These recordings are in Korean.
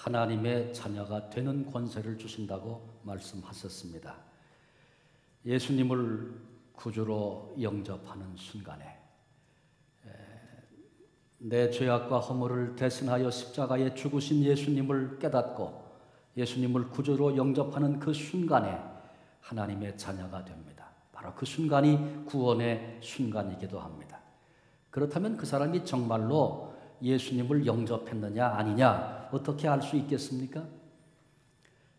하나님의 자녀가 되는 권세를 주신다고 말씀하셨습니다. 예수님을 구주로 영접하는 순간에 내 죄악과 허물을 대신하여 십자가에 죽으신 예수님을 깨닫고 예수님을 구주로 영접하는 그 순간에 하나님의 자녀가 됩니다. 바로 그 순간이 구원의 순간이기도 합니다. 그렇다면 그 사람이 정말로 예수님을 영접했느냐 아니냐 어떻게 알 수 있겠습니까?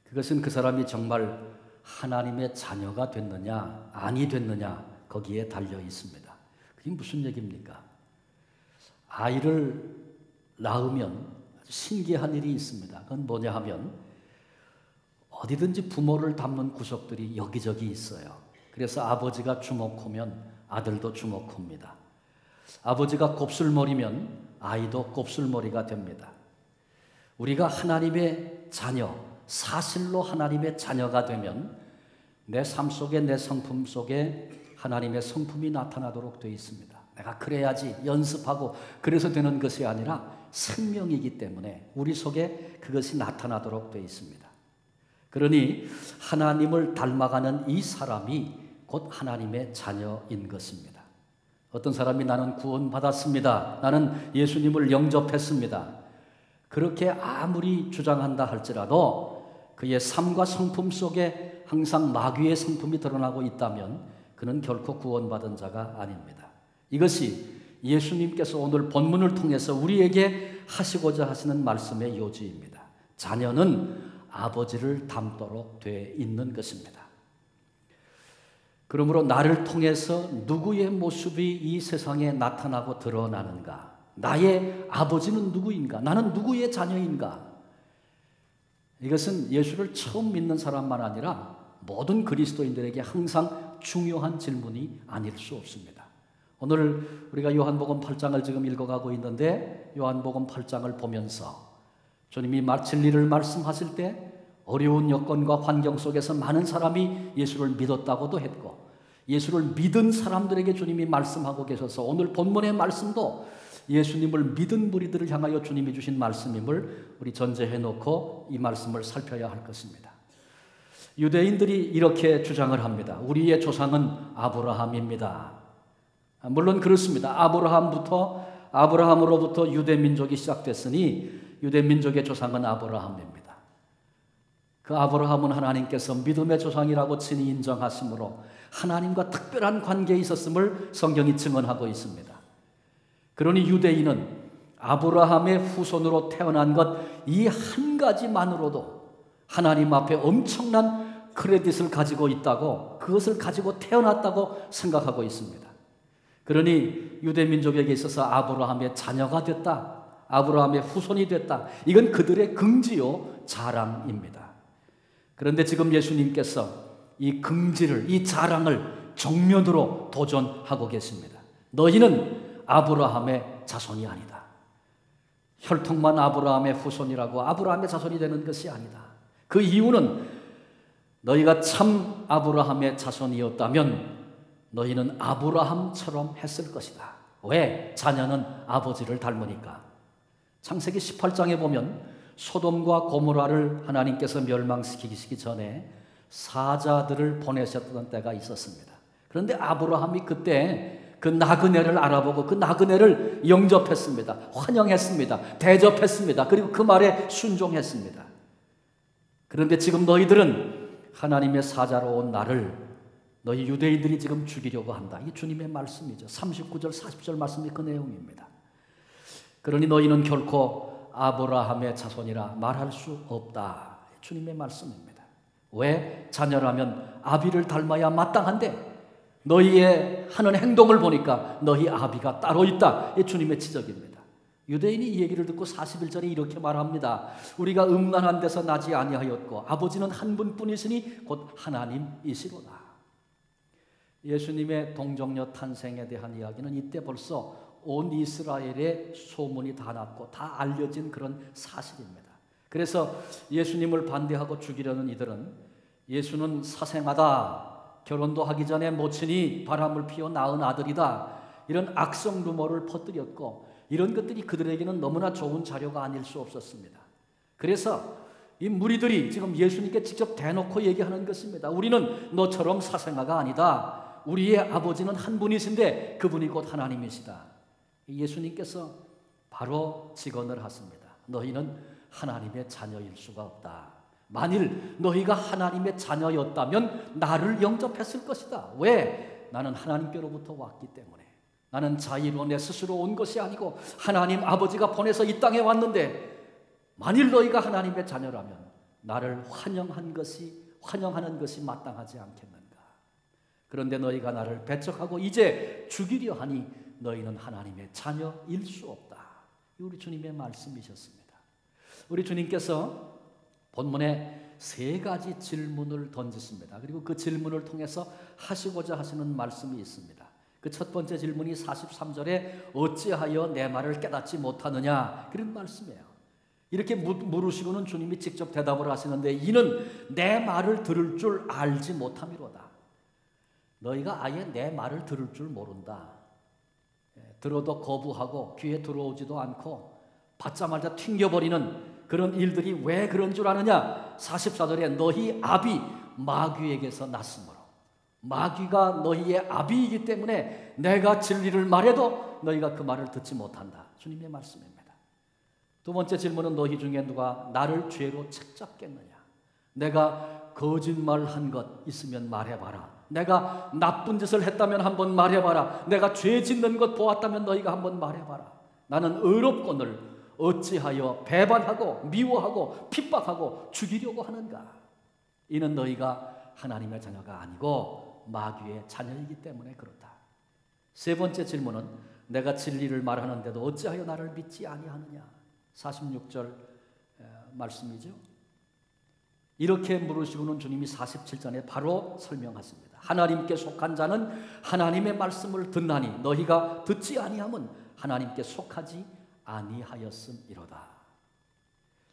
그것은 그 사람이 정말 하나님의 자녀가 됐느냐 아니 됐느냐 거기에 달려 있습니다. 그게 무슨 얘기입니까? 아이를 낳으면 신기한 일이 있습니다. 그건 뭐냐 하면 어디든지 부모를 닮는 구석들이 여기저기 있어요. 그래서 아버지가 주먹코면 아들도 주먹코입니다. 아버지가 곱슬머리면 아이도 곱슬머리가 됩니다. 우리가 하나님의 자녀, 사실로 하나님의 자녀가 되면 내 삶 속에 내 성품 속에 하나님의 성품이 나타나도록 되어 있습니다. 내가 그래야지 연습하고 그래서 되는 것이 아니라 생명이기 때문에 우리 속에 그것이 나타나도록 되어 있습니다. 그러니 하나님을 닮아가는 이 사람이 곧 하나님의 자녀인 것입니다. 어떤 사람이 나는 구원받았습니다. 나는 예수님을 영접했습니다. 그렇게 아무리 주장한다 할지라도 그의 삶과 성품 속에 항상 마귀의 성품이 드러나고 있다면 그는 결코 구원받은 자가 아닙니다. 이것이 예수님께서 오늘 본문을 통해서 우리에게 하시고자 하시는 말씀의 요지입니다. 자녀는 아버지를 닮도록 돼 있는 것입니다. 그러므로 나를 통해서 누구의 모습이 이 세상에 나타나고 드러나는가? 나의 아버지는 누구인가? 나는 누구의 자녀인가? 이것은 예수를 처음 믿는 사람만 아니라 모든 그리스도인들에게 항상 중요한 질문이 아닐 수 없습니다. 오늘 우리가 요한복음 8장을 지금 읽어가고 있는데 요한복음 8장을 보면서 주님이 마칠 일을 말씀하실 때 어려운 여건과 환경 속에서 많은 사람이 예수를 믿었다고도 했고 예수를 믿은 사람들에게 주님이 말씀하고 계셔서 오늘 본문의 말씀도 예수님을 믿은 무리들을 향하여 주님이 주신 말씀임을 우리 전제해 놓고 이 말씀을 살펴야 할 것입니다. 유대인들이 이렇게 주장을 합니다. 우리의 조상은 아브라함입니다. 물론 그렇습니다. 아브라함으로부터 유대민족이 시작됐으니 유대민족의 조상은 아브라함입니다. 그 아브라함은 하나님께서 믿음의 조상이라고 친히 인정하시므로 하나님과 특별한 관계에 있었음을 성경이 증언하고 있습니다. 그러니 유대인은 아브라함의 후손으로 태어난 것 이 한 가지만으로도 하나님 앞에 엄청난 크레딧을 가지고 있다고 그것을 가지고 태어났다고 생각하고 있습니다. 그러니 유대민족에게 있어서 아브라함의 자녀가 됐다. 아브라함의 후손이 됐다. 이건 그들의 긍지요 자랑입니다. 그런데 지금 예수님께서 이 긍지를, 이 자랑을 정면으로 도전하고 계십니다. 너희는 아브라함의 자손이 아니다. 혈통만 아브라함의 후손이라고 아브라함의 자손이 되는 것이 아니다. 그 이유는 너희가 참 아브라함의 자손이었다면 너희는 아브라함처럼 했을 것이다. 왜? 자녀는 아버지를 닮으니까. 창세기 18장에 보면 소돔과 고모라를 하나님께서 멸망시키기 전에 사자들을 보내셨던 때가 있었습니다. 그런데 아브라함이 그때 그 나그네를 알아보고 그 나그네를 영접했습니다. 환영했습니다. 대접했습니다. 그리고 그 말에 순종했습니다. 그런데 지금 너희들은 하나님의 사자로 온 나를 너희 유대인들이 지금 죽이려고 한다. 이게 주님의 말씀이죠. 39절 40절 말씀이 그 내용입니다. 그러니 너희는 결코 아브라함의 자손이라 말할 수 없다. 주님의 말씀입니다. 왜? 자녀라면 아비를 닮아야 마땅한데 너희의 하는 행동을 보니까 너희 아비가 따로 있다. 이 주님의 지적입니다. 유대인이 이 얘기를 듣고 41절에 이렇게 말합니다. 우리가 음란한 데서 나지 아니하였고 아버지는 한 분뿐이시니 곧 하나님이시로다. 예수님의 동정녀 탄생에 대한 이야기는 이때 벌써 온 이스라엘의 소문이 다 났고 다 알려진 그런 사실입니다. 그래서 예수님을 반대하고 죽이려는 이들은 예수는 사생아다. 결혼도 하기 전에 모친이 바람을 피워 낳은 아들이다. 이런 악성 루머를 퍼뜨렸고 이런 것들이 그들에게는 너무나 좋은 자료가 아닐 수 없었습니다. 그래서 이 무리들이 지금 예수님께 직접 대놓고 얘기하는 것입니다. 우리는 너처럼 사생아가 아니다. 우리의 아버지는 한 분이신데 그분이 곧 하나님이시다. 예수님께서 바로 직언을 하십니다. 너희는 하나님의 자녀일 수가 없다. 만일 너희가 하나님의 자녀였다면 나를 영접했을 것이다. 왜? 나는 하나님께로부터 왔기 때문에. 나는 자의로 내 스스로 온 것이 아니고 하나님 아버지가 보내서 이 땅에 왔는데 만일 너희가 하나님의 자녀라면 나를 환영하는 것이 마땅하지 않겠는가. 그런데 너희가 나를 배척하고 이제 죽이려 하니 너희는 하나님의 자녀일 수 없다. 우리 주님의 말씀이셨습니다. 우리 주님께서 본문에 3가지 질문을 던지십니다. 그리고 그 질문을 통해서 하시고자 하시는 말씀이 있습니다. 그 첫 번째 질문이 43절에 어찌하여 내 말을 깨닫지 못하느냐, 그런 말씀이에요. 이렇게 물으시고는 주님이 직접 대답을 하시는데 이는 내 말을 들을 줄 알지 못함이로다. 너희가 아예 내 말을 들을 줄 모른다. 들어도 거부하고 귀에 들어오지도 않고 받자마자 튕겨버리는 그런 일들이 왜 그런 줄 아느냐. 44절에 너희 아비 마귀에게서 났으므로, 마귀가 너희의 아비이기 때문에 내가 진리를 말해도 너희가 그 말을 듣지 못한다. 주님의 말씀입니다. 두 번째 질문은 너희 중에 누가 나를 죄로 책잡겠느냐. 내가 거짓말한 것 있으면 말해봐라. 내가 나쁜 짓을 했다면 한번 말해봐라. 내가 죄 짓는 것 보았다면 너희가 한번 말해봐라. 나는 의롭거늘 어찌하여 배반하고 미워하고 핍박하고 죽이려고 하는가. 이는 너희가 하나님의 자녀가 아니고 마귀의 자녀이기 때문에 그렇다. 세 번째 질문은 내가 진리를 말하는데도 어찌하여 나를 믿지 아니하느냐. 46절 말씀이죠. 이렇게 물으시고는 주님이 47절에 바로 설명하십니다. 하나님께 속한 자는 하나님의 말씀을 듣나니 너희가 듣지 아니함은 하나님께 속하지 아니하였음이로다.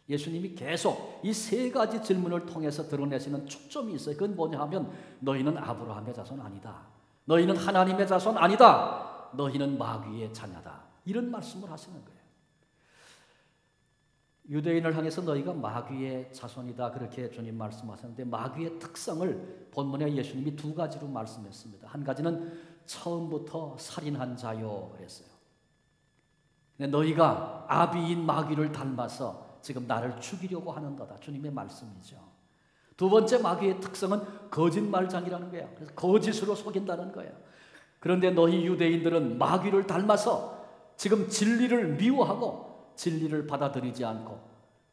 예수님이 계속 이 3가지 질문을 통해서 드러내시는 초점이 있어요. 그건 뭐냐 하면 너희는 아브라함의 자손 아니다. 너희는 하나님의 자손 아니다. 너희는 마귀의 자녀다. 이런 말씀을 하시는 거예요. 유대인을 향해서 너희가 마귀의 자손이다, 그렇게 주님 말씀하셨는데 마귀의 특성을 본문에 예수님이 2가지로 말씀했습니다. 한 가지는 처음부터 살인한 자요 그랬어요. 너희가 아비인 마귀를 닮아서 지금 나를 죽이려고 하는도다. 주님의 말씀이죠. 두 번째 마귀의 특성은 거짓말장이라는 거예요. 그래서 거짓으로 속인다는 거예요. 그런데 너희 유대인들은 마귀를 닮아서 지금 진리를 미워하고 진리를 받아들이지 않고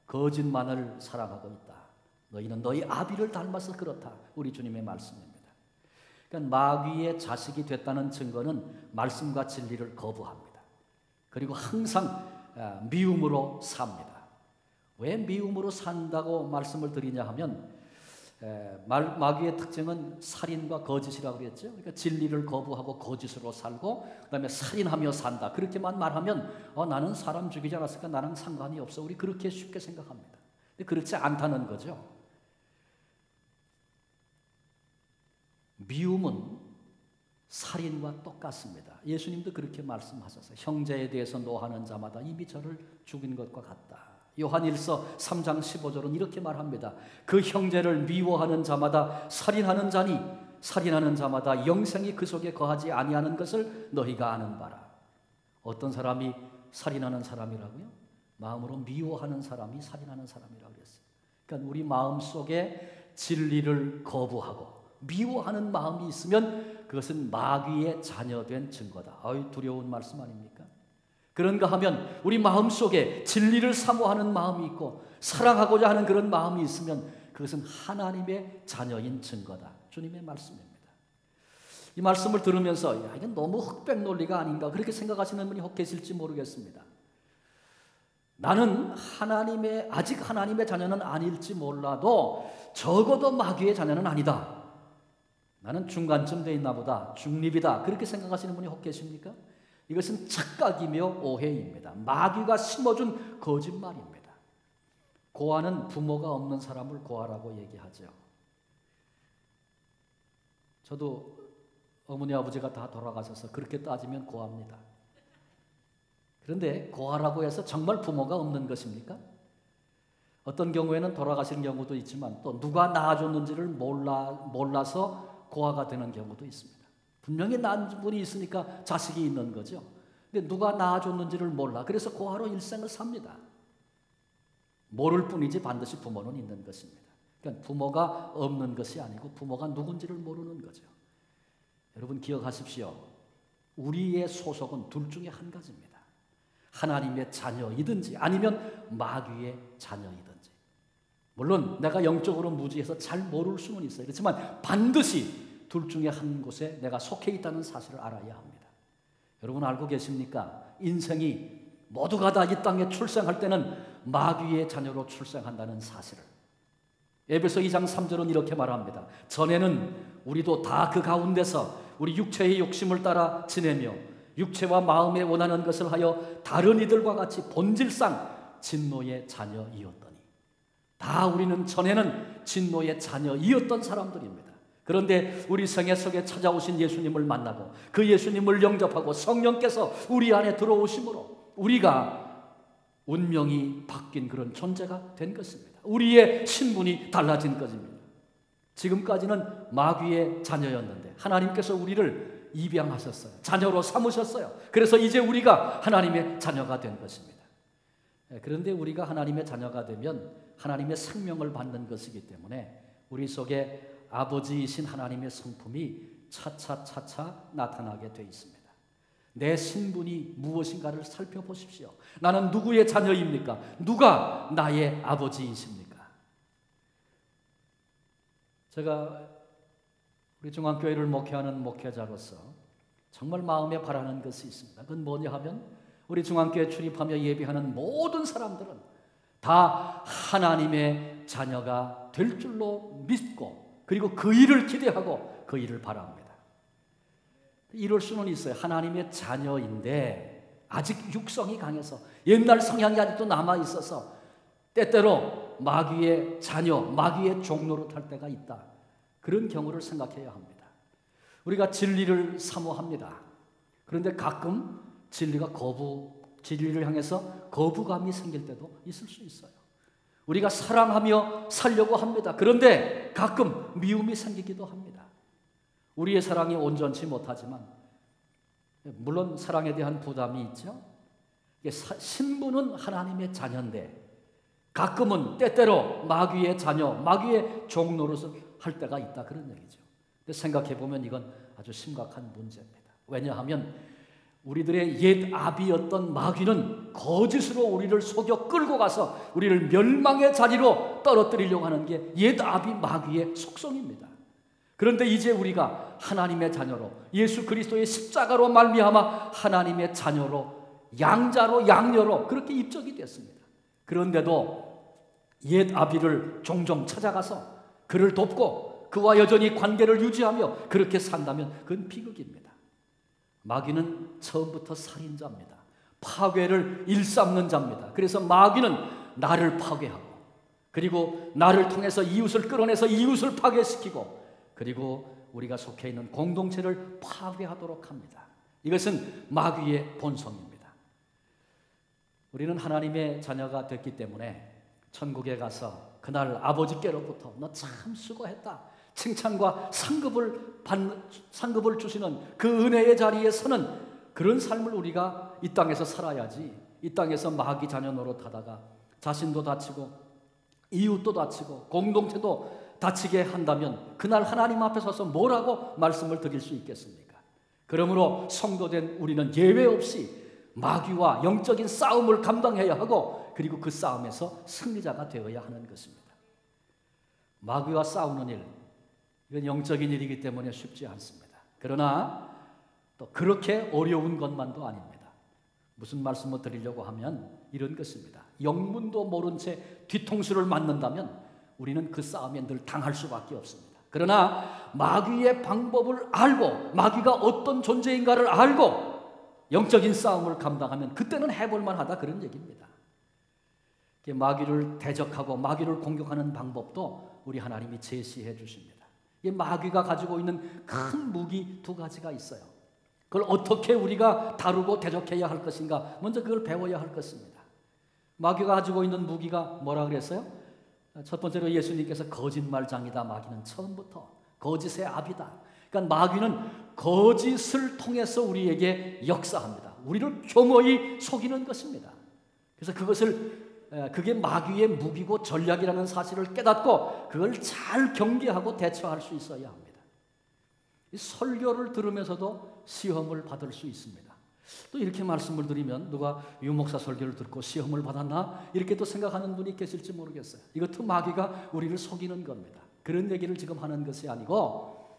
거짓만을 사랑하고 있다. 너희는 너희 아비를 닮아서 그렇다. 우리 주님의 말씀입니다. 그러니까 마귀의 자식이 됐다는 증거는 말씀과 진리를 거부합니다. 그리고 항상 미움으로 삽니다. 왜 미움으로 산다고 말씀을 드리냐 하면 마귀의 특징은 살인과 거짓이라고 그랬죠. 그러니까 진리를 거부하고 거짓으로 살고 그다음에 살인하며 산다. 그렇게만 말하면 나는 사람 죽이지 않았으니까 나랑 상관이 없어. 우리 그렇게 쉽게 생각합니다. 근데 그렇지 않다는 거죠. 미움은 살인과 똑같습니다. 예수님도 그렇게 말씀하셨어요. 형제에 대해서 노하는 자마다 이미 저를 죽인 것과 같다. 요한일서 3장 15절은 이렇게 말합니다. 그 형제를 미워하는 자마다 살인하는 자니 살인하는 자마다 영생이 그 속에 거하지 아니하는 것을 너희가 아는 바라. 어떤 사람이 살인하는 사람이라고요? 마음으로 미워하는 사람이 살인하는 사람이라고 그랬어요. 그러니까 우리 마음속에 진리를 거부하고 미워하는 마음이 있으면 그것은 마귀의 자녀된 증거다. 두려운 말씀 아닙니까? 그런가 하면 우리 마음속에 진리를 사모하는 마음이 있고 사랑하고자 하는 그런 마음이 있으면 그것은 하나님의 자녀인 증거다. 주님의 말씀입니다. 이 말씀을 들으면서 이건 너무 흑백 논리가 아닌가 그렇게 생각하시는 분이 혹 계실지 모르겠습니다. 나는 아직 하나님의 자녀는 아닐지 몰라도 적어도 마귀의 자녀는 아니다. 나는 중간쯤 돼 있나 보다. 중립이다. 그렇게 생각하시는 분이 혹 계십니까? 이것은 착각이며 오해입니다. 마귀가 심어준 거짓말입니다. 고아는 부모가 없는 사람을 고아라고 얘기하죠. 저도 어머니 아버지가 다 돌아가셔서 그렇게 따지면 고아입니다. 그런데 고아라고 해서 정말 부모가 없는 것입니까? 어떤 경우에는 돌아가시는 경우도 있지만 또 누가 낳아줬는지를 몰라서 고아가 되는 경우도 있습니다. 분명히 낳은 분이 있으니까 자식이 있는 거죠. 근데 누가 낳아줬는지를 몰라. 그래서 고아로 일생을 삽니다. 모를 뿐이지 반드시 부모는 있는 것입니다. 그러니까 부모가 없는 것이 아니고 부모가 누군지를 모르는 거죠. 여러분 기억하십시오. 우리의 소속은 둘 중에 한 가지입니다. 하나님의 자녀이든지 아니면 마귀의 자녀이든지. 물론 내가 영적으로 무지해서 잘 모를 수는 있어요. 그렇지만 반드시 둘 중에 한 곳에 내가 속해 있다는 사실을 알아야 합니다. 여러분 알고 계십니까? 인생이 모두가 다 이 땅에 출생할 때는 마귀의 자녀로 출생한다는 사실을. 에베소 2장 3절은 이렇게 말합니다. 전에는 우리도 다 그 가운데서 우리 육체의 욕심을 따라 지내며 육체와 마음에 원하는 것을 하여 다른 이들과 같이 본질상 진노의 자녀이었더니. 다 우리는 전에는 진노의 자녀이었던 사람들입니다. 그런데 우리 생애 속에 찾아오신 예수님을 만나고 그 예수님을 영접하고 성령께서 우리 안에 들어오심으로 우리가 운명이 바뀐 그런 존재가 된 것입니다. 우리의 신분이 달라진 것입니다. 지금까지는 마귀의 자녀였는데 하나님께서 우리를 입양하셨어요. 자녀로 삼으셨어요. 그래서 이제 우리가 하나님의 자녀가 된 것입니다. 그런데 우리가 하나님의 자녀가 되면 하나님의 생명을 받는 것이기 때문에 우리 속에 아버지이신 하나님의 성품이 차차차차 나타나게 되어 있습니다. 내 신분이 무엇인가를 살펴보십시오. 나는 누구의 자녀입니까? 누가 나의 아버지이십니까? 제가 우리 중앙교회를 목회하는 목회자로서 정말 마음에 바라는 것이 있습니다. 그건 뭐냐 하면 우리 중앙교회 출입하며 예배하는 모든 사람들은 다 하나님의 자녀가 될 줄로 믿고 그리고 그 일을 기대하고 그 일을 바랍니다. 이럴 수는 있어요. 하나님의 자녀인데 아직 육성이 강해서 옛날 성향이 아직도 남아있어서 때때로 마귀의 자녀, 마귀의 종로로 탈 때가 있다. 그런 경우를 생각해야 합니다. 우리가 진리를 사모합니다. 그런데 가끔 진리를 향해서 거부감이 생길 때도 있을 수 있어요. 우리가 사랑하며 살려고 합니다. 그런데 가끔 미움이 생기기도 합니다. 우리의 사랑이 온전치 못하지만 물론 사랑에 대한 부담이 있죠. 신분은 하나님의 자녀인데 가끔은 때때로 마귀의 자녀, 마귀의 종노릇을 할 때가 있다 그런 얘기죠. 근데 생각해 보면 이건 아주 심각한 문제입니다. 왜냐하면 우리들의 옛 아비였던 마귀는 거짓으로 우리를 속여 끌고 가서 우리를 멸망의 자리로 떨어뜨리려고 하는 게 옛 아비 마귀의 속성입니다. 그런데 이제 우리가 하나님의 자녀로 예수 그리스도의 십자가로 말미암아 하나님의 자녀로 양자로 양녀로 그렇게 입적이 됐습니다. 그런데도 옛 아비를 종종 찾아가서 그를 돕고 그와 여전히 관계를 유지하며 그렇게 산다면 그건 비극입니다. 마귀는 처음부터 살인자입니다. 파괴를 일삼는 자입니다. 그래서 마귀는 나를 파괴하고 그리고 나를 통해서 이웃을 끌어내서 이웃을 파괴시키고 그리고 우리가 속해 있는 공동체를 파괴하도록 합니다. 이것은 마귀의 본성입니다. 우리는 하나님의 자녀가 됐기 때문에 천국에 가서 그날 아버지께로부터 너 참 수고했다 칭찬과 상급을 주시는 그 은혜의 자리에 서는 그런 삶을 우리가 이 땅에서 살아야지. 이 땅에서 마귀 자녀 노릇하다가 자신도 다치고 이웃도 다치고 공동체도 다치게 한다면 그날 하나님 앞에 서서 뭐라고 말씀을 드릴 수 있겠습니까? 그러므로 성도된 우리는 예외 없이 마귀와 영적인 싸움을 감당해야 하고 그리고 그 싸움에서 승리자가 되어야 하는 것입니다. 마귀와 싸우는 일, 이건 영적인 일이기 때문에 쉽지 않습니다. 그러나 또 그렇게 어려운 것만도 아닙니다. 무슨 말씀을 드리려고 하면 이런 것입니다. 영문도 모른 채 뒤통수를 맞는다면 우리는 그 싸움에 늘 당할 수밖에 없습니다. 그러나 마귀의 방법을 알고 마귀가 어떤 존재인가를 알고 영적인 싸움을 감당하면 그때는 해볼만 하다 그런 얘기입니다. 마귀를 대적하고 마귀를 공격하는 방법도 우리 하나님이 제시해 주십니다. 마귀가 가지고 있는 큰 무기 두 가지가 있어요. 그걸 어떻게 우리가 다루고 대적해야 할 것인가 먼저 그걸 배워야 할 것입니다. 마귀가 가지고 있는 무기가 뭐라 그랬어요? 첫 번째로 예수님께서 거짓말장이다. 마귀는 처음부터 거짓의 압이다. 그러니까 마귀는 거짓을 통해서 우리에게 역사합니다. 우리를 교모히 속이는 것입니다. 그래서 그게 마귀의 무기고 전략이라는 사실을 깨닫고 그걸 잘 경계하고 대처할 수 있어야 합니다. 이 설교를 들으면서도 시험을 받을 수 있습니다. 또 이렇게 말씀을 드리면 누가 유목사 설교를 듣고 시험을 받았나? 이렇게 또 생각하는 분이 계실지 모르겠어요. 이것도 마귀가 우리를 속이는 겁니다. 그런 얘기를 지금 하는 것이 아니고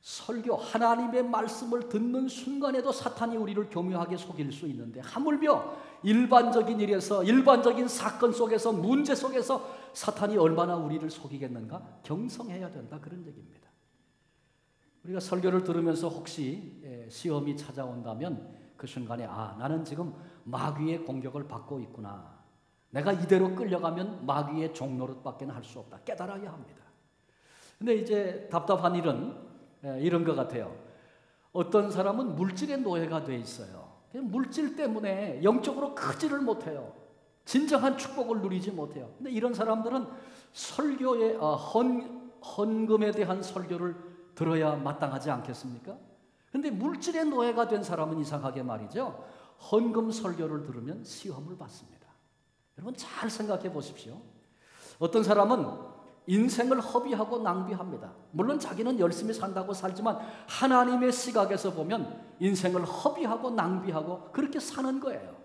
설교, 하나님의 말씀을 듣는 순간에도 사탄이 우리를 교묘하게 속일 수 있는데 하물며 일반적인 일에서 일반적인 사건 속에서 문제 속에서 사탄이 얼마나 우리를 속이겠는가? 경성해야 된다. 그런 얘기입니다. 우리가 설교를 들으면서 혹시 시험이 찾아온다면 그 순간에 나는 지금 마귀의 공격을 받고 있구나. 내가 이대로 끌려가면 마귀의 종노릇밖에 할 수 없다. 깨달아야 합니다. 근데 이제 답답한 일은 이런 것 같아요. 어떤 사람은 물질의 노예가 돼 있어요. 물질 때문에 영적으로 크지를 못해요. 진정한 축복을 누리지 못해요. 근데 이런 사람들은 설교의 헌금에 대한 설교를 들어야 마땅하지 않겠습니까? 근데 물질의 노예가 된 사람은 이상하게 말이죠. 헌금 설교를 들으면 시험을 받습니다. 여러분 잘 생각해 보십시오. 어떤 사람은 인생을 허비하고 낭비합니다. 물론 자기는 열심히 산다고 살지만 하나님의 시각에서 보면 인생을 허비하고 낭비하고 그렇게 사는 거예요.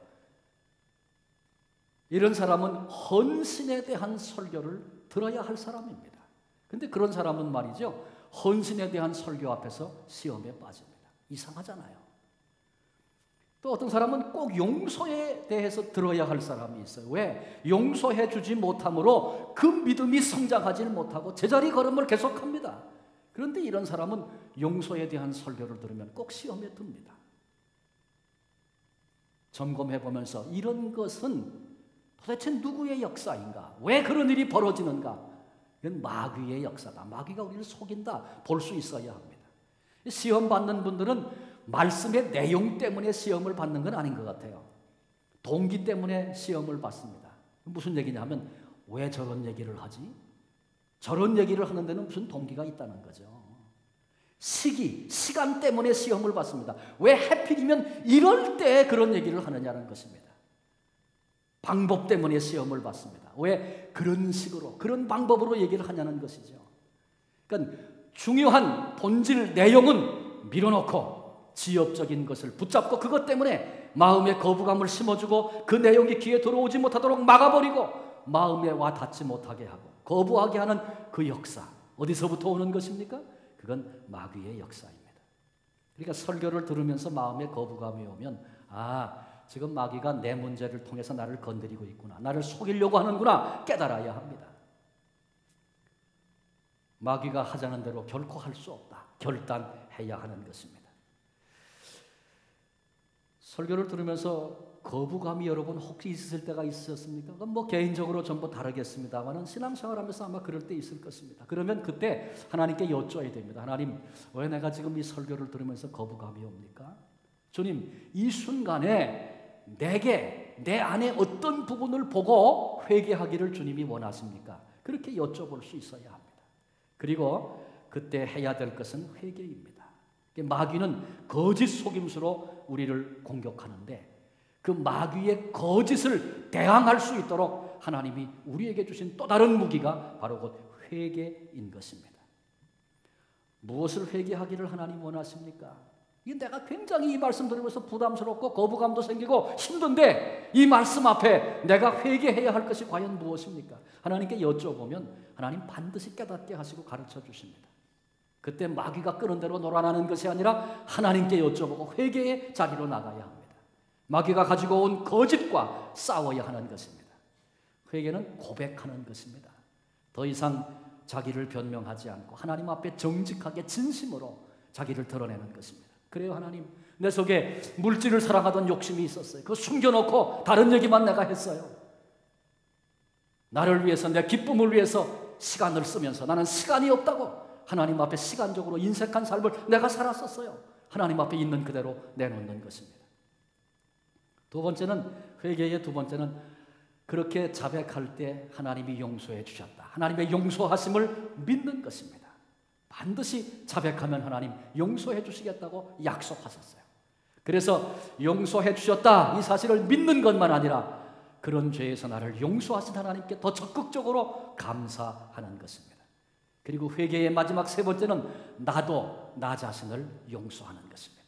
이런 사람은 헌신에 대한 설교를 들어야 할 사람입니다. 근데 그런 사람은 말이죠. 헌신에 대한 설교 앞에서 시험에 빠집니다. 이상하잖아요. 또 어떤 사람은 꼭 용서에 대해서 들어야 할 사람이 있어요. 왜? 용서해 주지 못함으로 그 믿음이 성장하지 못하고 제자리 걸음을 계속합니다. 그런데 이런 사람은 용서에 대한 설교를 들으면 꼭 시험에 듭니다. 점검해 보면서 이런 것은 도대체 누구의 역사인가? 왜 그런 일이 벌어지는가? 이건 마귀의 역사다. 마귀가 우리를 속인다. 볼 수 있어야 합니다. 시험 받는 분들은 말씀의 내용 때문에 시험을 받는 건 아닌 것 같아요. 동기 때문에 시험을 받습니다. 무슨 얘기냐 하면 왜 저런 얘기를 하지? 저런 얘기를 하는 데는 무슨 동기가 있다는 거죠. 시간 때문에 시험을 받습니다. 왜 하필이면 이럴 때 그런 얘기를 하느냐는 것입니다. 방법 때문에 시험을 받습니다. 왜 그런 식으로 그런 방법으로 얘기를 하냐는 것이죠. 그러니까 중요한 본질 내용은 밀어놓고 지엽적인 것을 붙잡고 그것 때문에 마음에 거부감을 심어주고 그 내용이 귀에 들어오지 못하도록 막아버리고 마음에 와 닿지 못하게 하고 거부하게 하는 그 역사, 어디서부터 오는 것입니까? 그건 마귀의 역사입니다. 그러니까 설교를 들으면서 마음에 거부감이 오면 지금 마귀가 내 문제를 통해서 나를 건드리고 있구나, 나를 속이려고 하는구나 깨달아야 합니다. 마귀가 하자는 대로 결코 할 수 없다. 결단해야 하는 것입니다. 설교를 들으면서 거부감이 여러분 혹시 있을 때가 있으셨습니까? 그건 개인적으로 전부 다르겠습니다만은 신앙생활하면서 아마 그럴 때 있을 것입니다. 그러면 그때 하나님께 여쭤야 됩니다. 하나님, 왜 내가 지금 이 설교를 들으면서 거부감이 옵니까? 주님, 이 순간에 내 안에 어떤 부분을 보고 회개하기를 주님이 원하십니까? 그렇게 여쭤볼 수 있어야 합니다. 그리고 그때 해야 될 것은 회개입니다. 마귀는 거짓 속임수로 우리를 공격하는데 그 마귀의 거짓을 대항할 수 있도록 하나님이 우리에게 주신 또 다른 무기가 바로 곧 회개인 것입니다. 무엇을 회개하기를 하나님 원하십니까? 이게 내가 굉장히 이 말씀 들으면서 부담스럽고 거부감도 생기고 힘든데 이 말씀 앞에 내가 회개해야 할 것이 과연 무엇입니까? 하나님께 여쭤보면 하나님 반드시 깨닫게 하시고 가르쳐 주십니다. 그때 마귀가 끄는 대로 놀아나는 것이 아니라 하나님께 여쭤보고 회개의 자리로 나가야 합니다. 마귀가 가지고 온 거짓과 싸워야 하는 것입니다. 회개는 고백하는 것입니다. 더 이상 자기를 변명하지 않고 하나님 앞에 정직하게 진심으로 자기를 드러내는 것입니다. 그래요, 하나님, 내 속에 물질을 사랑하던 욕심이 있었어요. 그거 숨겨놓고 다른 얘기만 내가 했어요. 나를 위해서, 내 기쁨을 위해서 시간을 쓰면서 나는 시간이 없다고 하나님 앞에 시간적으로 인색한 삶을 내가 살았었어요. 하나님 앞에 있는 그대로 내놓는 것입니다. 두 번째는, 회개의 두 번째는 그렇게 자백할 때 하나님이 용서해 주셨다. 하나님의 용서하심을 믿는 것입니다. 반드시 자백하면 하나님 용서해 주시겠다고 약속하셨어요. 그래서 용서해 주셨다 이 사실을 믿는 것만 아니라 그런 죄에서 나를 용서하신 하나님께 더 적극적으로 감사하는 것입니다. 그리고 회개의 마지막 세 번째는 나도 나 자신을 용서하는 것입니다.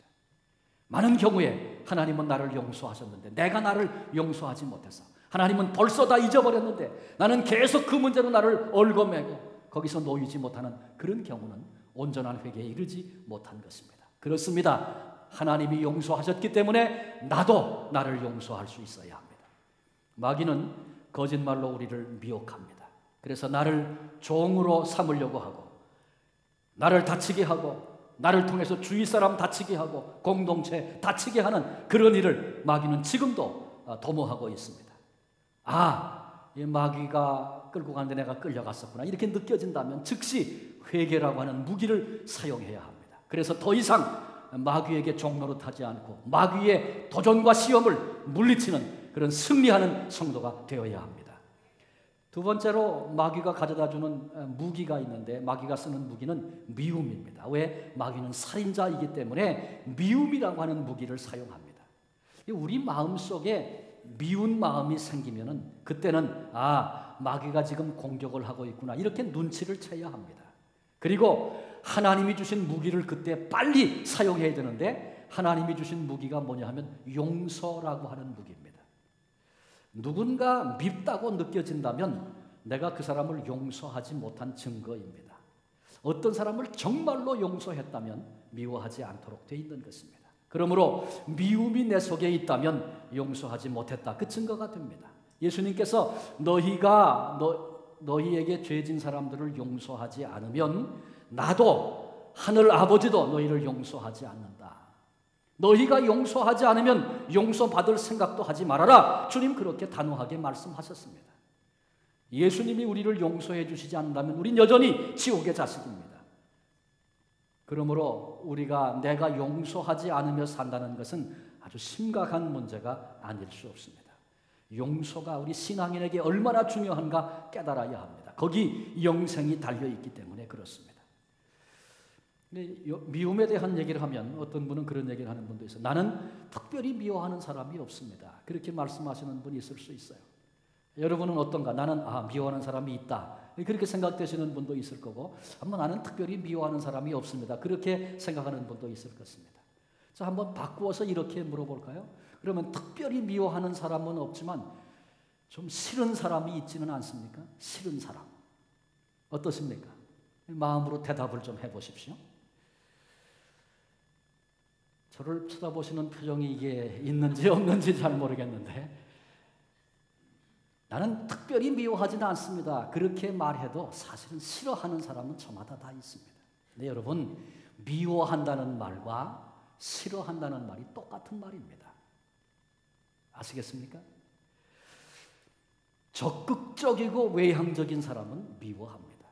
많은 경우에 하나님은 나를 용서하셨는데 내가 나를 용서하지 못해서 하나님은 벌써 다 잊어버렸는데 나는 계속 그 문제로 나를 얽어매고 거기서 놓이지 못하는 그런 경우는 온전한 회개에 이르지 못한 것입니다. 그렇습니다. 하나님이 용서하셨기 때문에 나도 나를 용서할 수 있어야 합니다. 마귀는 거짓말로 우리를 미혹합니다. 그래서 나를 종으로 삼으려고 하고 나를 다치게 하고 나를 통해서 주위 사람 다치게 하고 공동체 다치게 하는 그런 일을 마귀는 지금도 도모하고 있습니다. 이 마귀가 끌고 가는데 내가 끌려갔었구나 이렇게 느껴진다면 즉시 회개라고 하는 무기를 사용해야 합니다. 그래서 더 이상 마귀에게 종노릇하지 않고 마귀의 도전과 시험을 물리치는 그런 승리하는 성도가 되어야 합니다. 두 번째로 마귀가 가져다주는 무기가 있는데 마귀가 쓰는 무기는 미움입니다. 왜? 마귀는 살인자이기 때문에 미움이라고 하는 무기를 사용합니다. 우리 마음속에 미운 마음이 생기면은 그때는 마귀가 지금 공격을 하고 있구나 이렇게 눈치를 채야 합니다. 그리고 하나님이 주신 무기를 그때 빨리 사용해야 되는데 하나님이 주신 무기가 뭐냐 하면 용서라고 하는 무기입니다. 누군가 밉다고 느껴진다면 내가 그 사람을 용서하지 못한 증거입니다. 어떤 사람을 정말로 용서했다면 미워하지 않도록 돼 있는 것입니다. 그러므로 미움이 내 속에 있다면 용서하지 못했다. 그 증거가 됩니다. 예수님께서 너희에게 죄진 사람들을 용서하지 않으면 나도 하늘 아버지도 너희를 용서하지 않는다. 너희가 용서하지 않으면 용서받을 생각도 하지 말아라. 주님 그렇게 단호하게 말씀하셨습니다. 예수님이 우리를 용서해 주시지 않는다면 우린 여전히 지옥의 자식입니다. 그러므로 우리가 내가 용서하지 않으며 산다는 것은 아주 심각한 문제가 아닐 수 없습니다. 용서가 우리 신앙인에게 얼마나 중요한가 깨달아야 합니다. 거기 영생이 달려있기 때문에 그렇습니다. 미움에 대한 얘기를 하면 어떤 분은 그런 얘기를 하는 분도 있어요. 나는 특별히 미워하는 사람이 없습니다. 그렇게 말씀하시는 분이 있을 수 있어요. 여러분은 어떤가? 나는 미워하는 사람이 있다. 그렇게 생각되시는 분도 있을 거고 나는 특별히 미워하는 사람이 없습니다. 그렇게 생각하는 분도 있을 것입니다. 자, 한번 바꾸어서 이렇게 물어볼까요? 그러면 특별히 미워하는 사람은 없지만 좀 싫은 사람이 있지는 않습니까? 싫은 사람. 어떻습니까? 마음으로 대답을 좀 해보십시오. 저를 쳐다보시는 표정이 이게 있는지 없는지 잘 모르겠는데 나는 특별히 미워하지는 않습니다. 그렇게 말해도 사실은 싫어하는 사람은 저마다 다 있습니다. 근데 여러분 미워한다는 말과 싫어한다는 말이 똑같은 말입니다. 아시겠습니까? 적극적이고 외향적인 사람은 미워합니다.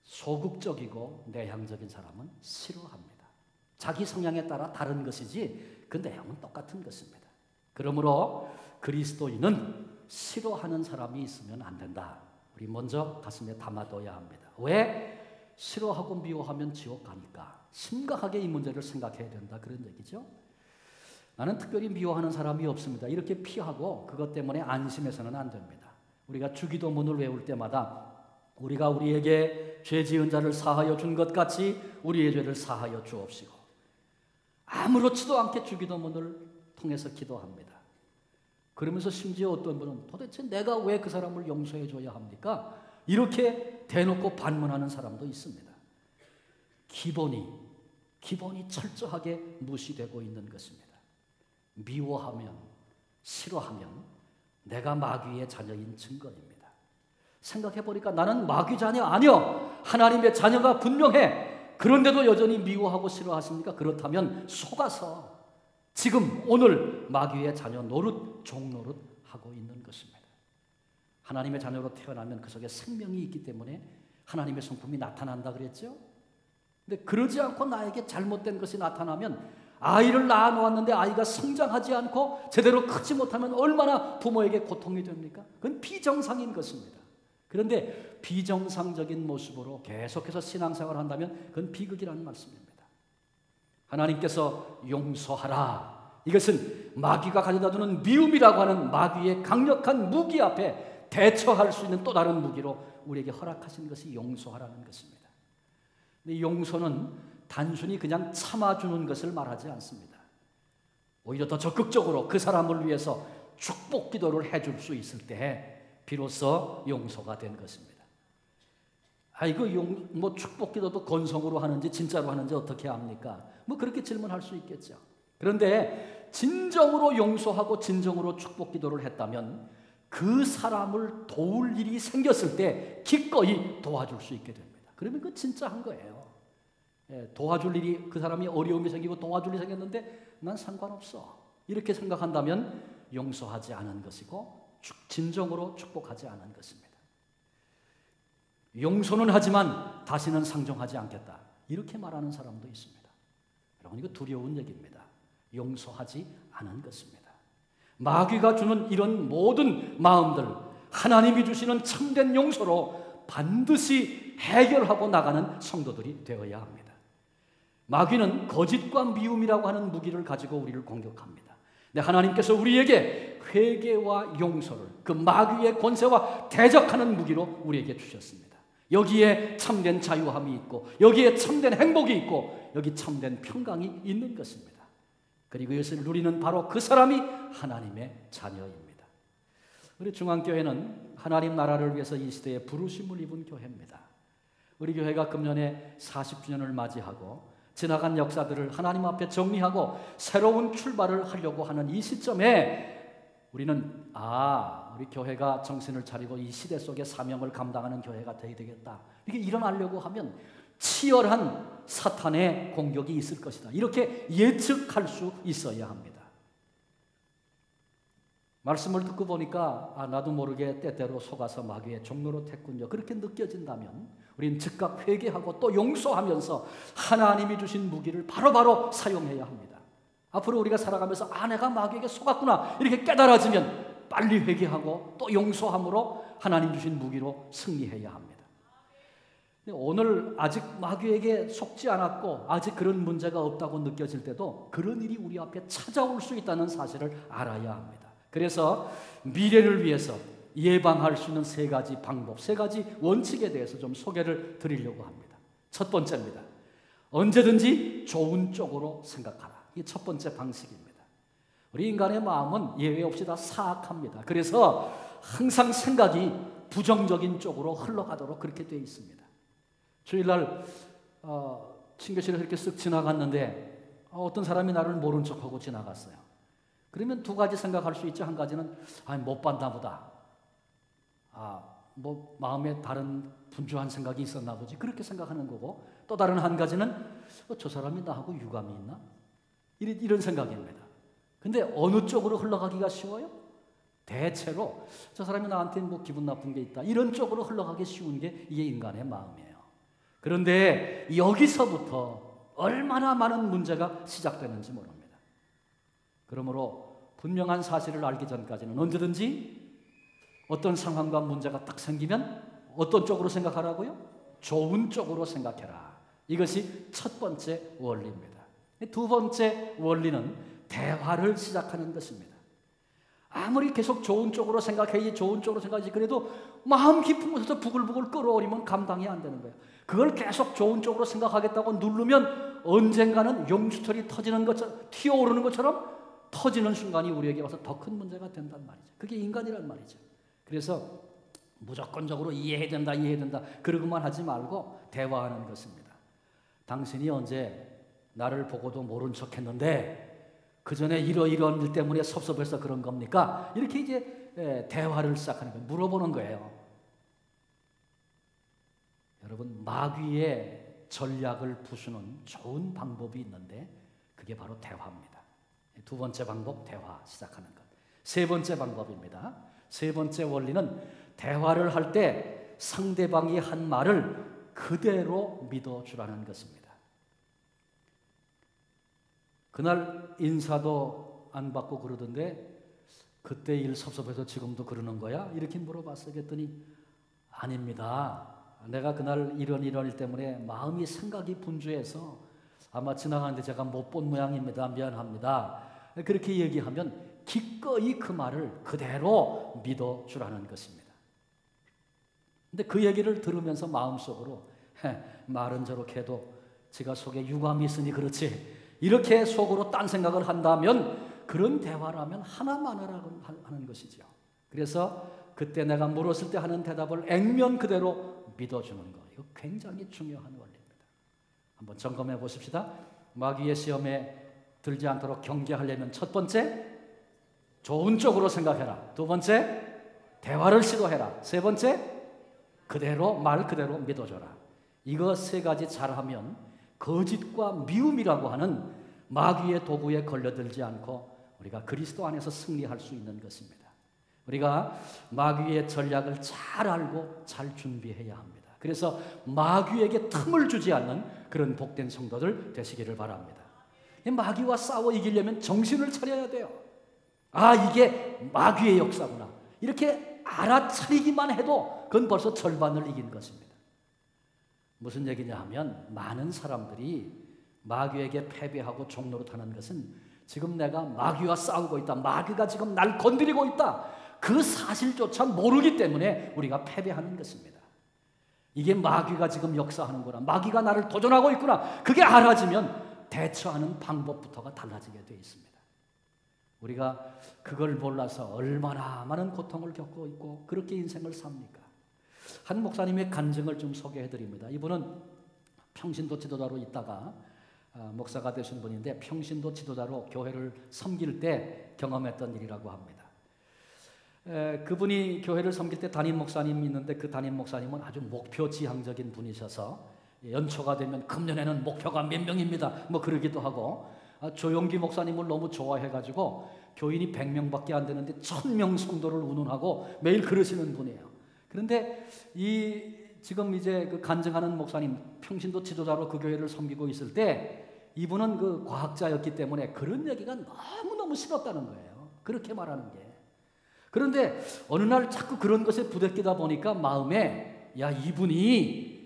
소극적이고 내향적인 사람은 싫어합니다. 자기 성향에 따라 다른 것이지 그 내용은 똑같은 것입니다. 그러므로 그리스도인은 싫어하는 사람이 있으면 안 된다. 우리 먼저 가슴에 담아둬야 합니다. 왜? 싫어하고 미워하면 지옥 가니까 심각하게 이 문제를 생각해야 된다. 그런 얘기죠. 나는 특별히 미워하는 사람이 없습니다. 이렇게 피하고 그것 때문에 안심해서는 안 됩니다. 우리가 주기도문을 외울 때마다 우리가 우리에게 죄 지은 자를 사하여 준 것 같이 우리의 죄를 사하여 주옵시고 아무렇지도 않게 주기도문을 통해서 기도합니다. 그러면서 심지어 어떤 분은 도대체 내가 왜 그 사람을 용서해 줘야 합니까? 이렇게 대놓고 반문하는 사람도 있습니다. 기본이 철저하게 무시되고 있는 것입니다. 미워하면, 싫어하면 내가 마귀의 자녀인 증거입니다. 생각해보니까 나는 마귀 자녀 아니여. 하나님의 자녀가 분명해. 그런데도 여전히 미워하고 싫어하십니까? 그렇다면 속아서 지금 오늘 마귀의 자녀 노릇, 종노릇 하고 있는 것입니다. 하나님의 자녀로 태어나면 그 속에 생명이 있기 때문에 하나님의 성품이 나타난다 그랬죠? 근데 그러지 않고 나에게 잘못된 것이 나타나면 아이를 낳아 놓았는데 아이가 성장하지 않고 제대로 크지 못하면 얼마나 부모에게 고통이 됩니까? 그건 비정상인 것입니다. 그런데 비정상적인 모습으로 계속해서 신앙생활을 한다면 그건 비극이라는 말씀입니다. 하나님께서 용서하라. 이것은 마귀가 가져다주는 미움이라고 하는 마귀의 강력한 무기 앞에 대처할 수 있는 또 다른 무기로 우리에게 허락하신 것이 용서하라는 것입니다. 근데 용서는 단순히 그냥 참아주는 것을 말하지 않습니다. 오히려 더 적극적으로 그 사람을 위해서 축복 기도를 해줄 수 있을 때 비로소 용서가 된 것입니다. 이거 축복 기도도 건성으로 하는지 진짜로 하는지 어떻게 압니까? 그렇게 질문할 수 있겠죠. 그런데 진정으로 용서하고 진정으로 축복 기도를 했다면 그 사람을 도울 일이 생겼을 때 기꺼이 도와줄 수 있게 됩니다. 그러면 그건 진짜 한 거예요. 도와줄 일이, 그 사람이 어려움이 생기고 도와줄 일이 생겼는데 난 상관없어, 이렇게 생각한다면 용서하지 않은 것이고 진정으로 축복하지 않은 것입니다. 용서는 하지만 다시는 상종하지 않겠다, 이렇게 말하는 사람도 있습니다. 여러분, 이거 두려운 얘기입니다. 용서하지 않은 것입니다. 마귀가 주는 이런 모든 마음들, 하나님이 주시는 참된 용서로 반드시 해결하고 나가는 성도들이 되어야 합니다. 마귀는 거짓과 미움이라고 하는 무기를 가지고 우리를 공격합니다. 근데 하나님께서 우리에게 회개와 용서를 그 마귀의 권세와 대적하는 무기로 우리에게 주셨습니다. 여기에 참된 자유함이 있고, 여기에 참된 행복이 있고, 여기 참된 평강이 있는 것입니다. 그리고 이것을 누리는 바로 그 사람이 하나님의 자녀입니다. 우리 중앙교회는 하나님 나라를 위해서 이 시대에 부르심을 입은 교회입니다. 우리 교회가 금년에 40주년을 맞이하고 지나간 역사들을 하나님 앞에 정리하고 새로운 출발을 하려고 하는 이 시점에 우리는 우리 교회가 정신을 차리고 이 시대 속의 사명을 감당하는 교회가 되어야 되겠다, 이게 일어나려고 하면 치열한 사탄의 공격이 있을 것이다, 이렇게 예측할 수 있어야 합니다. 말씀을 듣고 보니까 나도 모르게 때때로 속아서 마귀의 종로로 됐군요, 그렇게 느껴진다면 우리는 즉각 회개하고 또 용서하면서 하나님이 주신 무기를 바로바로 사용해야 합니다. 앞으로 우리가 살아가면서 내가 마귀에게 속았구나, 이렇게 깨달아지면 빨리 회개하고 또 용서함으로 하나님 주신 무기로 승리해야 합니다. 오늘 아직 마귀에게 속지 않았고 아직 그런 문제가 없다고 느껴질 때도 그런 일이 우리 앞에 찾아올 수 있다는 사실을 알아야 합니다. 그래서 미래를 위해서 예방할 수 있는 세 가지 방법, 세 가지 원칙에 대해서 좀 소개를 드리려고 합니다. 첫 번째입니다. 언제든지 좋은 쪽으로 생각하라. 이게 첫 번째 방식입니다. 우리 인간의 마음은 예외 없이 다 사악합니다. 그래서 항상 생각이 부정적인 쪽으로 흘러가도록 그렇게 되어 있습니다. 주일날 친교실에서 이렇게 쓱 지나갔는데 어떤 사람이 나를 모른 척하고 지나갔어요. 그러면 두 가지 생각할 수 있죠. 한 가지는 못 봤나 보다, 마음에 다른 분주한 생각이 있었나 보지, 그렇게 생각하는 거고, 또 다른 한 가지는 저 사람이 나하고 유감이 있나? 이런 생각입니다. 근데 어느 쪽으로 흘러가기가 쉬워요? 대체로 저 사람이 나한테 기분 나쁜 게 있다, 이런 쪽으로 흘러가기 쉬운 게 이게 인간의 마음이에요. 그런데 여기서부터 얼마나 많은 문제가 시작되는지 모릅니다. 그러므로 분명한 사실을 알기 전까지는 언제든지 어떤 상황과 문제가 딱 생기면 어떤 쪽으로 생각하라고요? 좋은 쪽으로 생각해라. 이것이 첫 번째 원리입니다. 두 번째 원리는 대화를 시작하는 것입니다. 아무리 계속 좋은 쪽으로 생각해야지, 좋은 쪽으로 생각하지, 그래도 마음 깊은 곳에서 부글부글 끓어오르면 감당이 안 되는 거예요. 그걸 계속 좋은 쪽으로 생각하겠다고 누르면 언젠가는 용주털이 터지는 것처럼, 튀어오르는 것처럼 터지는 순간이 우리에게 와서 더 큰 문제가 된단 말이죠. 그게 인간이란 말이죠. 그래서 무조건적으로 이해해야 된다, 그러고만 하지 말고 대화하는 것입니다. 당신이 언제 나를 보고도 모른 척 했는데 그 전에 이런 일 때문에 섭섭해서 그런 겁니까? 이렇게 이제 대화를 시작하는 거예요. 물어보는 거예요. 여러분, 마귀의 전략을 부수는 좋은 방법이 있는데 그게 바로 대화입니다. 두 번째 방법, 대화 시작하는 것. 세 번째 방법입니다. 세 번째 원리는 대화를 할 때 상대방이 한 말을 그대로 믿어주라는 것입니다. 그날 인사도 안 받고 그러던데 그때 일 섭섭해서 지금도 그러는 거야? 이렇게 물어봤어요. 그랬더니 아닙니다. 내가 그날 이런 일 때문에 마음이 생각이 분주해서 아마 지나가는데 제가 못 본 모양입니다. 미안합니다. 그렇게 얘기하면 기꺼이 그 말을 그대로 믿어주라는 것입니다. 근데 그 얘기를 들으면서 마음속으로 말은 저렇게 해도 지가 속에 유감이 있으니 그렇지, 이렇게 속으로 딴 생각을 한다면 그런 대화라면 하나만하라고 하는 것이죠. 그래서 그때 내가 물었을 때 하는 대답을 액면 그대로 믿어주는 거, 이거 굉장히 중요한 원리입니다. 한번 점검해 보십시다. 마귀의 시험에 들지 않도록 경계하려면 첫 번째, 좋은 쪽으로 생각해라. 두 번째, 대화를 시도해라. 세 번째, 말 그대로 믿어줘라. 이거 세 가지 잘하면 거짓과 미움이라고 하는 마귀의 도구에 걸려들지 않고 우리가 그리스도 안에서 승리할 수 있는 것입니다. 우리가 마귀의 전략을 잘 알고 잘 준비해야 합니다. 그래서 마귀에게 틈을 주지 않는 그런 복된 성도들 되시기를 바랍니다. 마귀와 싸워 이기려면 정신을 차려야 돼요. 아, 이게 마귀의 역사구나. 이렇게 알아차리기만 해도 그건 벌써 절반을 이긴 것입니다. 무슨 얘기냐 하면 많은 사람들이 마귀에게 패배하고 종노릇하는 것은 지금 내가 마귀와 싸우고 있다, 마귀가 지금 날 건드리고 있다, 그 사실조차 모르기 때문에 우리가 패배하는 것입니다. 이게 마귀가 지금 역사하는구나, 마귀가 나를 도전하고 있구나, 그게 알아지면 대처하는 방법부터가 달라지게 되어 있습니다. 우리가 그걸 몰라서 얼마나 많은 고통을 겪고 있고 그렇게 인생을 삽니까? 한 목사님의 간증을 좀 소개해 드립니다. 이분은 평신도 지도자로 있다가 목사가 되신 분인데 평신도 지도자로 교회를 섬길 때 경험했던 일이라고 합니다. 그분이 교회를 섬길 때 담임 목사님이 있는데 그 담임 목사님은 아주 목표 지향적인 분이셔서 연초가 되면 금년에는 목표가 몇 명입니다 뭐 그러기도 하고, 조용기 목사님을 너무 좋아해가지고 교인이 100명밖에 안 되는데 1000명 성도를 운운하고 매일 그러시는 분이에요. 그런데 지금 이제 그 간증하는 목사님, 평신도 지도자로 그 교회를 섬기고 있을 때 이분은 그 과학자였기 때문에 그런 얘기가 너무너무 싫었다는 거예요. 그렇게 말하는 게. 그런데 어느 날 자꾸 그런 것에 부대끼다 보니까 마음에, 야, 이분이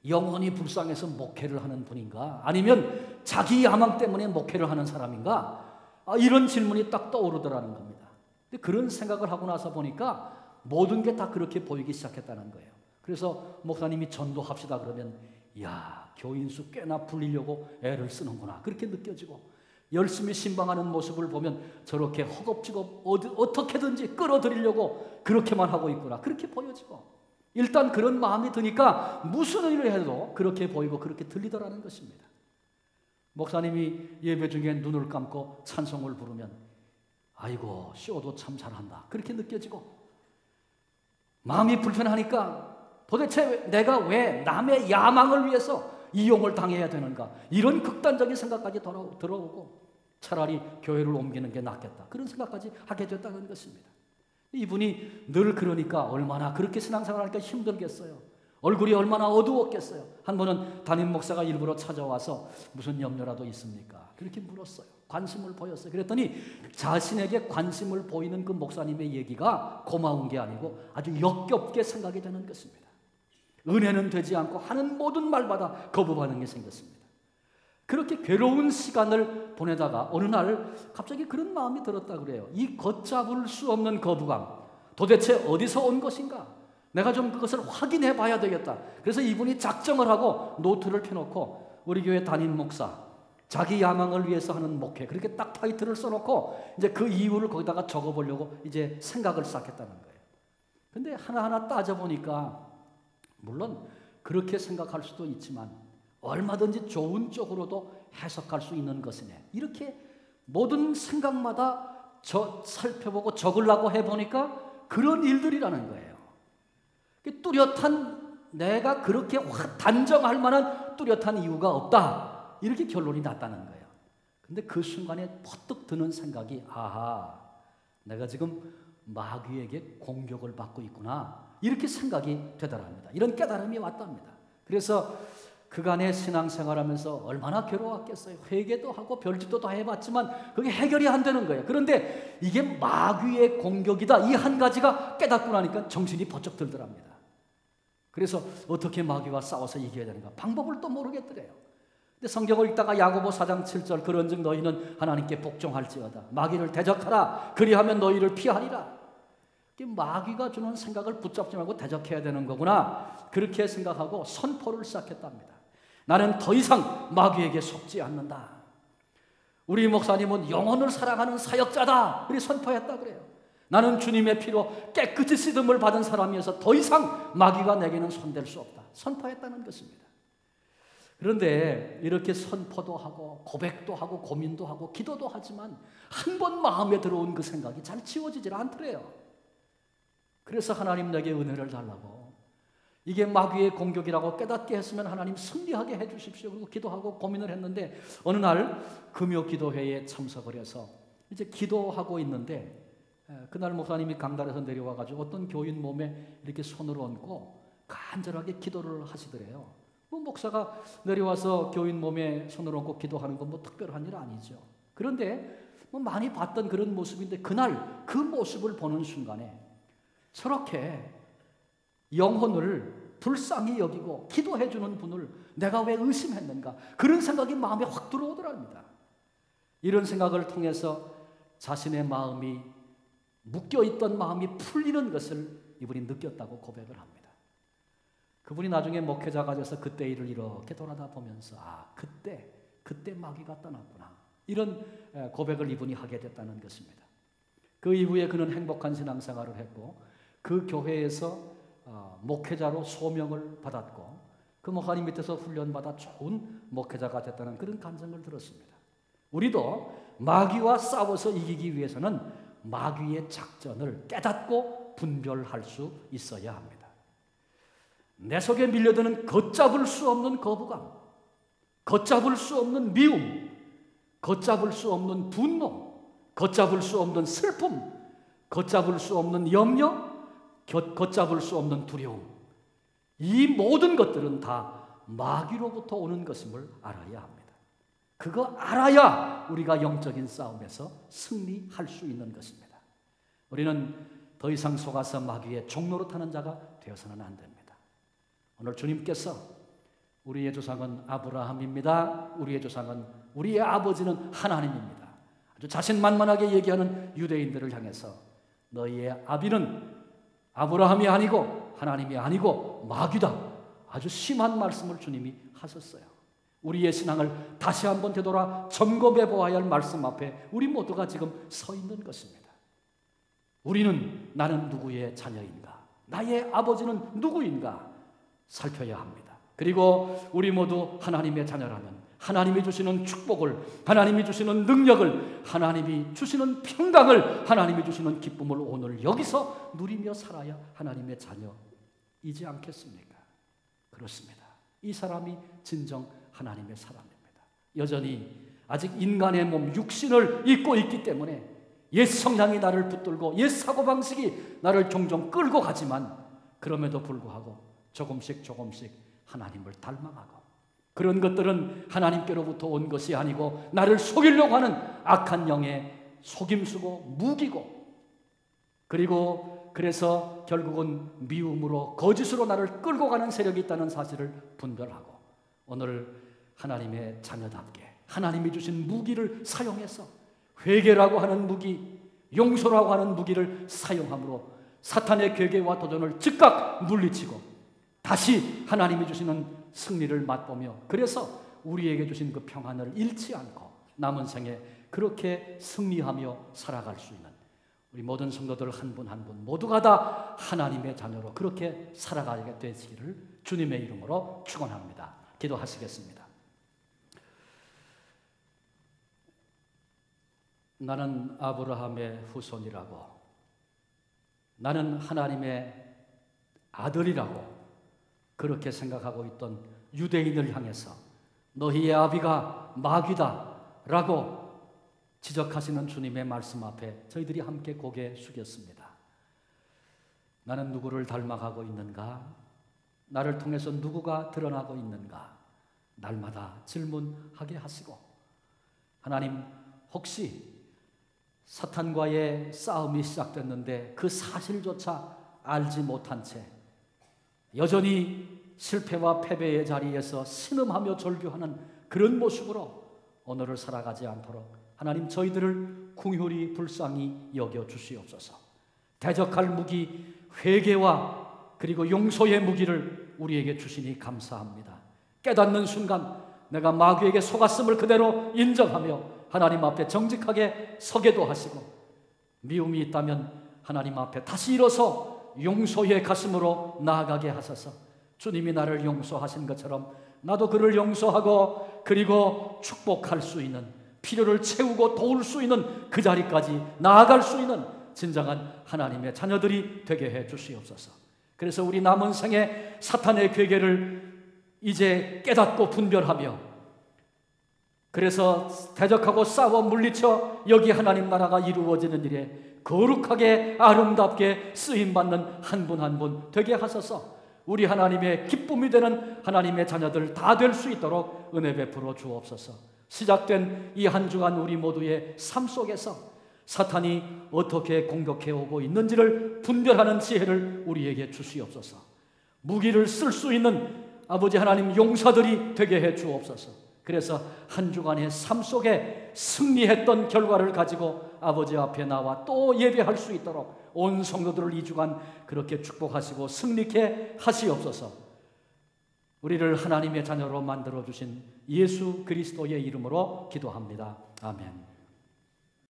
영혼이 불쌍해서 목회를 하는 분인가? 아니면 자기 야망 때문에 목회를 하는 사람인가? 이런 질문이 딱 떠오르더라는 겁니다. 근데 그런 생각을 하고 나서 보니까 모든 게 다 그렇게 보이기 시작했다는 거예요. 그래서 목사님이 전도합시다 그러면, 야, 교인 수 꽤나 불리려고 애를 쓰는구나, 그렇게 느껴지고, 열심히 신방하는 모습을 보면 저렇게 허겁지겁 어떻게든지 끌어들이려고 그렇게만 하고 있구나, 그렇게 보여지고, 일단 그런 마음이 드니까 무슨 일을 해도 그렇게 보이고 그렇게 들리더라는 것입니다. 목사님이 예배 중에 눈을 감고 찬송을 부르면, 아이고, 쇼도 참 잘한다, 그렇게 느껴지고, 마음이 불편하니까 도대체 내가 왜 남의 야망을 위해서 이용을 당해야 되는가, 이런 극단적인 생각까지 들어오고, 차라리 교회를 옮기는 게 낫겠다, 그런 생각까지 하게 됐다는 것입니다. 이분이 늘 그러니까 얼마나 그렇게 신앙생활하니까 힘들겠어요. 얼굴이 얼마나 어두웠겠어요. 한 번은 담임 목사가 일부러 찾아와서 무슨 염려라도 있습니까? 그렇게 물었어요. 관심을 보였어요. 그랬더니 자신에게 관심을 보이는 그 목사님의 얘기가 고마운 게 아니고 아주 역겹게 생각이 되는 것입니다. 은혜는 되지 않고 하는 모든 말마다 거부 반응이 생겼습니다. 그렇게 괴로운 시간을 보내다가 어느 날 갑자기 그런 마음이 들었다 그래요. 이 걷잡을 수 없는 거부감, 도대체 어디서 온 것인가? 내가 좀 그것을 확인해 봐야 되겠다. 그래서 이분이 작정을 하고 노트를 펴놓고 우리 교회 담임 목사, 자기 야망을 위해서 하는 목회, 그렇게 딱 타이틀을 써놓고 이제 그 이유를 거기다가 적어보려고 이제 생각을 시작했다는 거예요. 근데 하나하나 따져보니까 물론 그렇게 생각할 수도 있지만 얼마든지 좋은 쪽으로도 해석할 수 있는 것이네, 이렇게 모든 생각마다 살펴보고 적으려고 해보니까 그런 일들이라는 거예요. 뚜렷한, 내가 그렇게 단정할 만한 뚜렷한 이유가 없다, 이렇게 결론이 났다는 거예요. 근데 그 순간에 퍼뜩 드는 생각이, 아하, 내가 지금 마귀에게 공격을 받고 있구나, 이렇게 생각이 되더랍니다. 이런 깨달음이 왔답니다. 그래서 그간의 신앙생활하면서 얼마나 괴로웠겠어요. 회개도 하고 별짓도 다 해봤지만 그게 해결이 안 되는 거예요. 그런데 이게 마귀의 공격이다, 이 한 가지가 깨닫고 나니까 정신이 번쩍 들더랍니다. 그래서 어떻게 마귀와 싸워서 이겨야 되는가, 방법을 또 모르겠더래요. 근데 성경을 읽다가 야고보 4장 7절, 그런즉 너희는 하나님께 복종할지어다, 마귀를 대적하라, 그리하면 너희를 피하리라. 마귀가 주는 생각을 붙잡지 말고 대적해야 되는 거구나, 그렇게 생각하고 선포를 시작했답니다. 나는 더 이상 마귀에게 속지 않는다. 우리 목사님은 영혼을 사랑하는 사역자다, 그렇게 선포했다 그래요. 나는 주님의 피로 깨끗이 씻음을 받은 사람이어서 더 이상 마귀가 내게는 손댈 수 없다, 선포했다는 것입니다. 그런데 이렇게 선포도 하고 고백도 하고 고민도 하고 기도도 하지만 한 번 마음에 들어온 그 생각이 잘 지워지질 않더래요. 그래서 하나님 내게 은혜를 달라고, 이게 마귀의 공격이라고 깨닫게 했으면 하나님 승리하게 해주십시오. 그리고 기도하고 고민을 했는데 어느 날 금요 기도회에 참석을 해서 이제 기도하고 있는데, 그날 목사님이 강단에서 내려와가지고 어떤 교인 몸에 이렇게 손을 얹고 간절하게 기도를 하시더래요. 목사가 내려와서 교인 몸에 손을 얹고 기도하는 건 특별한 일 아니죠. 그런데 많이 봤던 그런 모습인데 그날 그 모습을 보는 순간에 저렇게 영혼을 불쌍히 여기고 기도해 주는 분을 내가 왜 의심했는가, 그런 생각이 마음에 확 들어오더랍니다. 이런 생각을 통해서 자신의 마음이, 묶여있던 마음이 풀리는 것을 이분이 느꼈다고 고백을 합니다. 그분이 나중에 목회자가 돼서 그때 일을 이렇게 돌아다 보면서 그때 마귀가 떠났구나, 이런 고백을 이분이 하게 됐다는 것입니다. 그 이후에 그는 행복한 신앙생활을 했고 그 교회에서 목회자로 소명을 받았고 그 목사님 밑에서 훈련받아 좋은 목회자가 됐다는 그런 감정을 들었습니다. 우리도 마귀와 싸워서 이기기 위해서는 마귀의 작전을 깨닫고 분별할 수 있어야 합니다. 내 속에 밀려드는 걷잡을 수 없는 거부감, 걷잡을 수 없는 미움, 걷잡을 수 없는 분노, 걷잡을 수 없는 슬픔, 걷잡을 수 없는 염려, 걷잡을 수 없는 두려움, 이 모든 것들은 다 마귀로부터 오는 것임을 알아야 합니다. 그거 알아야 우리가 영적인 싸움에서 승리할 수 있는 것입니다. 우리는 더 이상 속아서 마귀의 종로로 타는 자가 되어서는 안 됩니다. 오늘 주님께서 우리의 조상은 아브라함입니다, 우리의 조상은, 우리의 아버지는 하나님입니다, 아주 자신만만하게 얘기하는 유대인들을 향해서 너희의 아비는 아브라함이 아니고 하나님이 아니고 마귀다, 아주 심한 말씀을 주님이 하셨어요. 우리의 신앙을 다시 한번 되돌아 점검해 보아야 할 말씀 앞에 우리 모두가 지금 서 있는 것입니다. 우리는 나는 누구의 자녀인가, 나의 아버지는 누구인가 살펴야 합니다. 그리고 우리 모두 하나님의 자녀라면 하나님이 주시는 축복을, 하나님이 주시는 능력을, 하나님이 주시는 평강을, 하나님이 주시는 기쁨을 오늘 여기서 누리며 살아야 하나님의 자녀이지 않겠습니까? 그렇습니다. 이 사람이 진정 하나님의 사람입니다. 여전히 아직 인간의 몸, 육신을 입고 있기 때문에 옛 성향이 나를 붙들고 옛 사고방식이 나를 종종 끌고 가지만 그럼에도 불구하고 조금씩 하나님을 닮아가고, 그런 것들은 하나님께로부터 온 것이 아니고 나를 속이려고 하는 악한 영의 속임수고 무기고, 그리고 그래서 결국은 미움으로 거짓으로 나를 끌고 가는 세력이 있다는 사실을 분별하고 오늘 하나님의 자녀답게 하나님이 주신 무기를 사용해서 회개라고 하는 무기, 용서라고 하는 무기를 사용함으로 사탄의 괴계와 도전을 즉각 물리치고 다시 하나님이 주시는 승리를 맛보며, 그래서 우리에게 주신 그 평안을 잃지 않고 남은 생에 그렇게 승리하며 살아갈 수 있는 우리 모든 성도들 한 분 한 분 모두가 다 하나님의 자녀로 그렇게 살아가게 되시기를 주님의 이름으로 축원합니다. 기도하시겠습니다. 나는 아브라함의 후손이라고, 나는 하나님의 아들이라고 그렇게 생각하고 있던 유대인을 향해서 너희의 아비가 마귀다 라고 지적하시는 주님의 말씀 앞에 저희들이 함께 고개 숙였습니다. 나는 누구를 닮아가고 있는가? 나를 통해서 누구가 드러나고 있는가? 날마다 질문하게 하시고, 하나님, 혹시 사탄과의 싸움이 시작됐는데 그 사실조차 알지 못한 채 여전히 실패와 패배의 자리에서 신음하며 절규하는 그런 모습으로 오늘을 살아가지 않도록 하나님, 저희들을 긍휼히 불쌍히 여겨 주시옵소서. 대적할 무기 회개와 그리고 용서의 무기를 우리에게 주시니 감사합니다. 깨닫는 순간 내가 마귀에게 속았음을 그대로 인정하며 하나님 앞에 정직하게 서게도 하시고, 미움이 있다면 하나님 앞에 다시 일어서 용서의 가슴으로 나아가게 하소서. 주님이 나를 용서하신 것처럼 나도 그를 용서하고 그리고 축복할 수 있는, 필요를 채우고 도울 수 있는 그 자리까지 나아갈 수 있는 진정한 하나님의 자녀들이 되게 해 주시옵소서. 그래서 우리 남은 생에 사탄의 괴계를 이제 깨닫고 분별하며, 그래서 대적하고 싸워 물리쳐 여기 하나님 나라가 이루어지는 일에 거룩하게 아름답게 쓰임받는 한 분 한 분 되게 하소서. 우리 하나님의 기쁨이 되는 하나님의 자녀들 다 될 수 있도록 은혜 베풀어 주옵소서. 시작된 이 한 주간 우리 모두의 삶 속에서 사탄이 어떻게 공격해 오고 있는지를 분별하는 지혜를 우리에게 주시옵소서. 무기를 쓸 수 있는 아버지 하나님 용사들이 되게 해 주옵소서. 그래서 한 주간의 삶 속에 승리했던 결과를 가지고 아버지 앞에 나와 또 예배할 수 있도록 온 성도들을 이 주간 그렇게 축복하시고 승리케 하시옵소서. 우리를 하나님의 자녀로 만들어주신 예수 그리스도의 이름으로 기도합니다. 아멘.